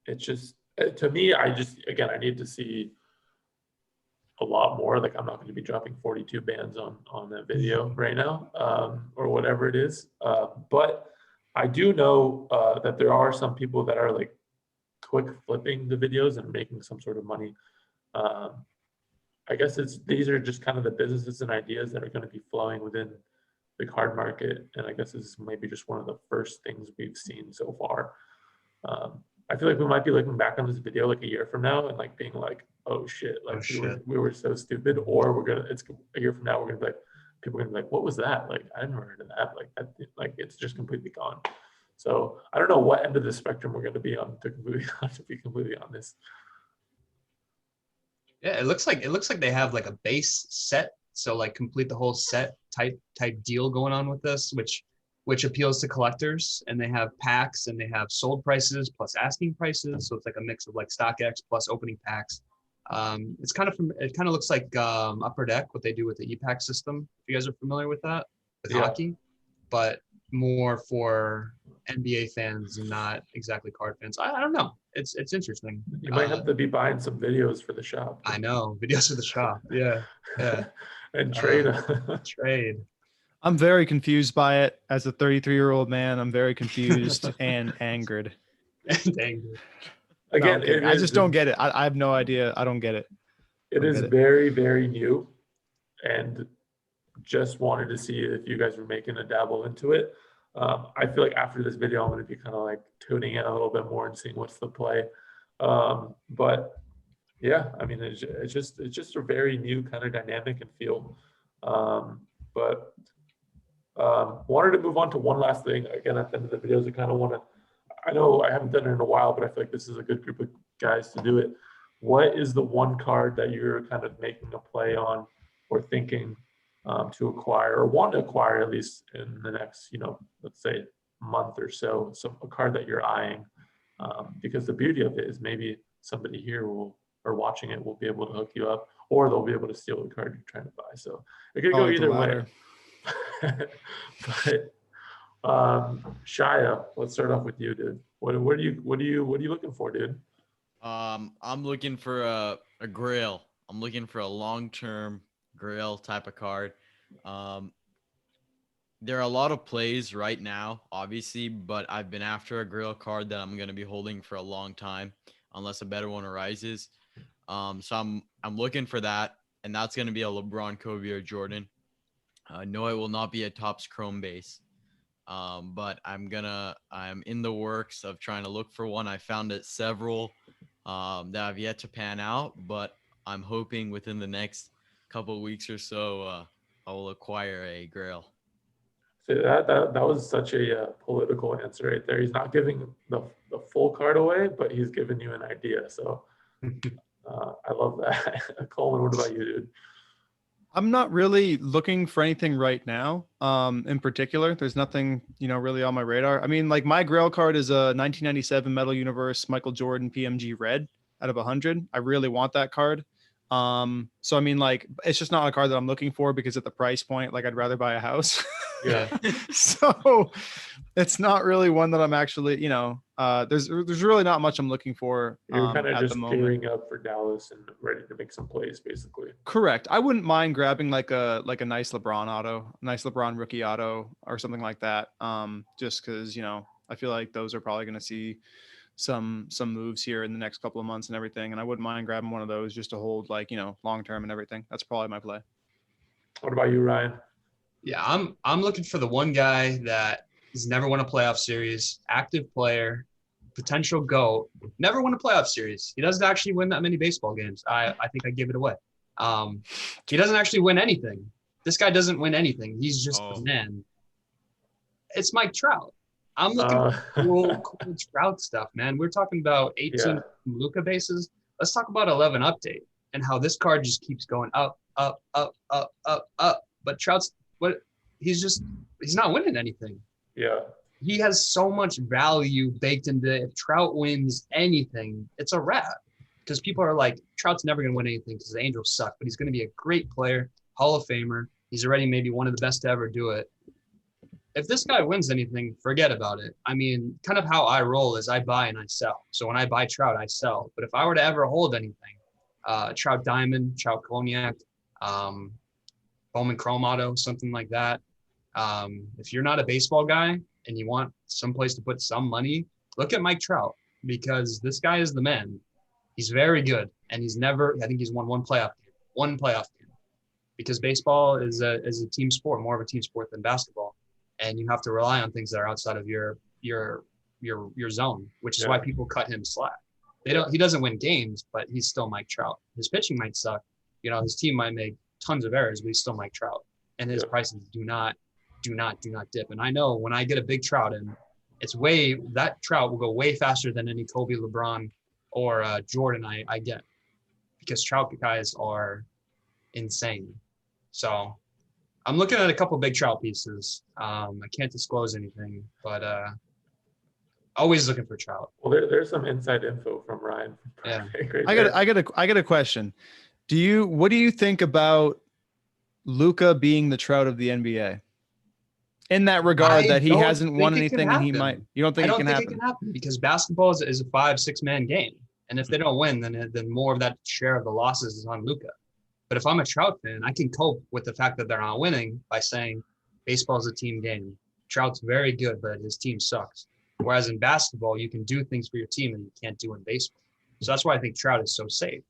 It's just, to me, I need to see a lot more. Like, I'm not going to be dropping 42 bands on a video right now, or whatever it is. But I do know that there are some people that are like quick flipping the videos and making some sort of money. I guess these are just kind of the businesses and ideas that are going to be flowing within the card market. And I guess this is maybe just one of the first things we've seen so far. I feel like we might be looking back on this video like a year from now and like being like, oh shit, like we were so stupid. Or it's a year from now, we're gonna be like, people are gonna be like, what was that? Like, I never heard of that. Like it's just completely gone. So I don't know what end of the spectrum we're gonna be on to be completely honest. Yeah, it looks like they have like a base set, so like complete the whole set type deal going on with this, which appeals to collectors, and they have packs and they have sold prices plus asking prices, so it's like a mix of like StockX plus opening packs. It kind of looks like Upper Deck, what they do with the e-pack system. If you guys are familiar with that, with hockey, but more for NBA fans and not exactly card fans. I don't know. It's interesting. You might have to be buying some videos for the shop. I know, videos for the shop. Yeah. And trade. Trade. I'm very confused by it. As a 33-year-old man, I'm very confused and angered. Again, I just don't get it. I have no idea. I don't get it. It is very, very new, and just wanted to see if you guys were making a dabble into it. I feel like after this video, I'm going to be kind of like tuning in a little bit more and seeing what's the play. But yeah, I mean, it's just a very new kind of dynamic and feel. But wanted to move on to one last thing. Again, at the end of the videos, I know I haven't done it in a while, but I feel like this is a good group of guys to do it. What is the one card that you're kind of making a play on or thinking to acquire, or want to acquire at least in the next, let's say month or so? So a card that you're eyeing, because the beauty of it is maybe somebody here or watching it will be able to hook you up, or they'll be able to steal the card you're trying to buy. So it could go either way. But Shaya, let's start off with you, dude. What are you looking for, dude? I'm looking for a grail. I'm looking for a long-term grail type of card. There are a lot of plays right now, obviously, but I've been after a grail card that I'm going to be holding for a long time unless a better one arises. So I'm looking for that, and that's going to be a LeBron, Kobe, or Jordan. No, it will not be a Topps Chrome base. But I'm in the works of trying to look for one. I found several that have yet to pan out, but I'm hoping within the next couple of weeks or so, I will acquire a grail. So that was such a political answer right there. He's not giving the full card away, but he's giving you an idea. So I love that. Coleman, what about you, dude? I'm not really looking for anything right now. In particular, there's nothing, really on my radar. I mean, like my grail card is a 1997 Metal Universe Michael Jordan PMG Red out of 100. I really want that card. So I mean, like, it's just not a card that I'm looking for because at the price point, like, I'd rather buy a house. Yeah. So it's not really one that I'm actually, there's really not much I'm looking for. You're kind of at just the moment. gearing up for Dallas and ready to make some plays, basically. Correct. I wouldn't mind grabbing like a nice LeBron auto, nice LeBron rookie auto or something like that. Just because, I feel like those are probably going to see some moves here in the next couple of months and everything. And I wouldn't mind grabbing one of those just to hold, like, long term and everything. That's probably my play. What about you, Ryan? Yeah, I'm looking for the one guy that has never won a playoff series, active player, potential GOAT, never won a playoff series. He doesn't actually win that many baseball games. I think I give it away. He doesn't actually win anything. This guy doesn't win anything. He's just a man. It's Mike Trout. I'm looking for cool Trout stuff, man. We're talking about 18 Luca bases. Let's talk about 11 update and how this card just keeps going up, up. But Trout's he's not winning anything. Yeah. He has so much value baked into it. If Trout wins anything, it's a wrap. Because people are like, Trout's never going to win anything because the Angels suck, but he's going to be a great player, Hall of Famer. He's already maybe one of the best to ever do it. If this guy wins anything, forget about it. I mean, kind of how I roll is I buy and I sell. So when I buy Trout, I sell. But if I were to ever hold anything, Trout Diamond, Trout Cognac, Bowman Chrome Auto, something like that. If you're not a baseball guy and you want someplace to put some money, look at Mike Trout, because this guy is the man. He's very good, and I think he's won one playoff game, because baseball is a team sport, more of a team sport than basketball, and you have to rely on things that are outside of your zone, which is why people cut him slack. He doesn't win games, but he's still Mike Trout. His pitching might suck, his team might make tons of errors, but he's still Mike Trout, and his prices do not dip. And I know when I get a big Trout in, that Trout will go way faster than any Kobe, LeBron, or Jordan I get, because Trout guys are insane. So I'm looking at a couple big Trout pieces. I can't disclose anything, but always looking for Trout. Well, there's some inside info from Ryan. Yeah. I got a question. What do you think about Luka being the Trout of the NBA? In that regard, that he hasn't won anything and he might. You don't think it can happen? It can happen because basketball is a 5-6 man game, and if they don't win, then more of that share of the losses is on Luka. But if I'm a Trout fan, I can cope with the fact that they're not winning by saying baseball is a team game. Trout's very good, but his team sucks. Whereas in basketball, you can do things for your team and you can't do in baseball. So that's why I think Trout is so safe,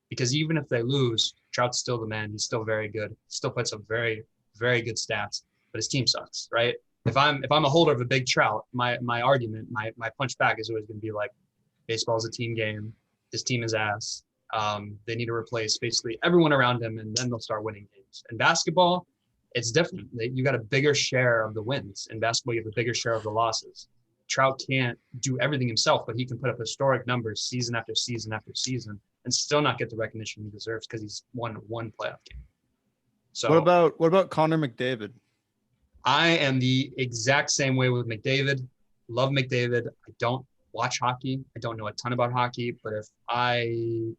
because even if they lose, Trout's still the man. He's still very good. He still puts up very, very good stats, but his team sucks, right? If I'm a holder of a big Trout, my argument, my punch back is always going to be like, baseball is a team game. His team is ass. They need to replace basically everyone around him, and then they'll start winning games. In basketball, it's different. You got a bigger share of the wins. In basketball, you have a bigger share of the losses. Trout can't do everything himself, but he can put up historic numbers season after season after season and still not get the recognition he deserves because he's won one playoff game. So what about Connor McDavid? I am the exact same way with McDavid. Love McDavid. I don't watch hockey. I don't know a ton about hockey, but if I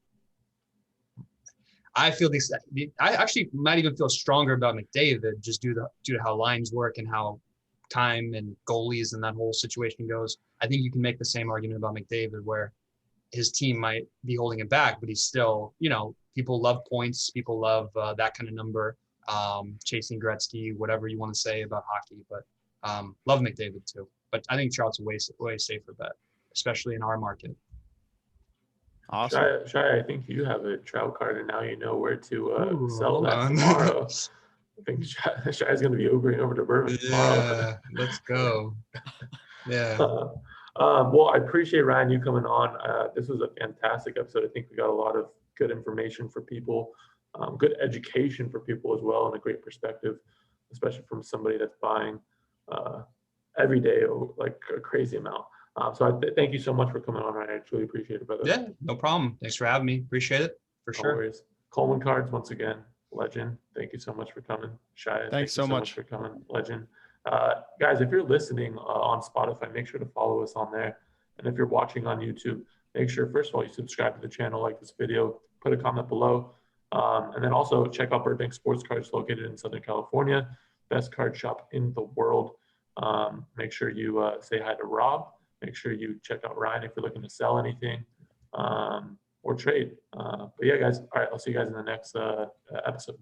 feel this, I actually might even feel stronger about McDavid just due to how lines work and how time and goalies and that whole situation goes. I think you can make the same argument about McDavid, where his team might be holding him back, but he's still, people love points. People love that kind of number, chasing Gretzky, whatever you want to say about hockey, but love McDavid too. But I think Trout's a way safer bet, especially in our market. Awesome. Shaya, I think you have a Trout card, and now you know where to sell that tomorrow. I think Shaya's going to be Ubering over to Burbank tomorrow. Yeah, let's go. Yeah. Well, I appreciate, Ryan, you coming on. This was a fantastic episode. I think we got a lot of good information for people, good education for people as well, and a great perspective, especially from somebody that's buying every day, like a crazy amount. So thank you so much for coming on, Ryan. I truly appreciate it, brother. Yeah, no problem. Thanks for having me. Appreciate it, for sure. No worries. Coleman Cards, once again, legend. Thank you so much for coming. Shaya, thanks so much for coming, legend. Guys, if you're listening on Spotify, make sure to follow us on there. And if you're watching on YouTube, make sure, first of all, you subscribe to the channel, like this video, put a comment below. And then also check out Burbank Sports Cards, located in Southern California, best card shop in the world. Make sure you say hi to Rob. Make sure you check out Ryan if you're looking to sell anything or trade. But yeah, guys, all right, I'll see you guys in the next episode.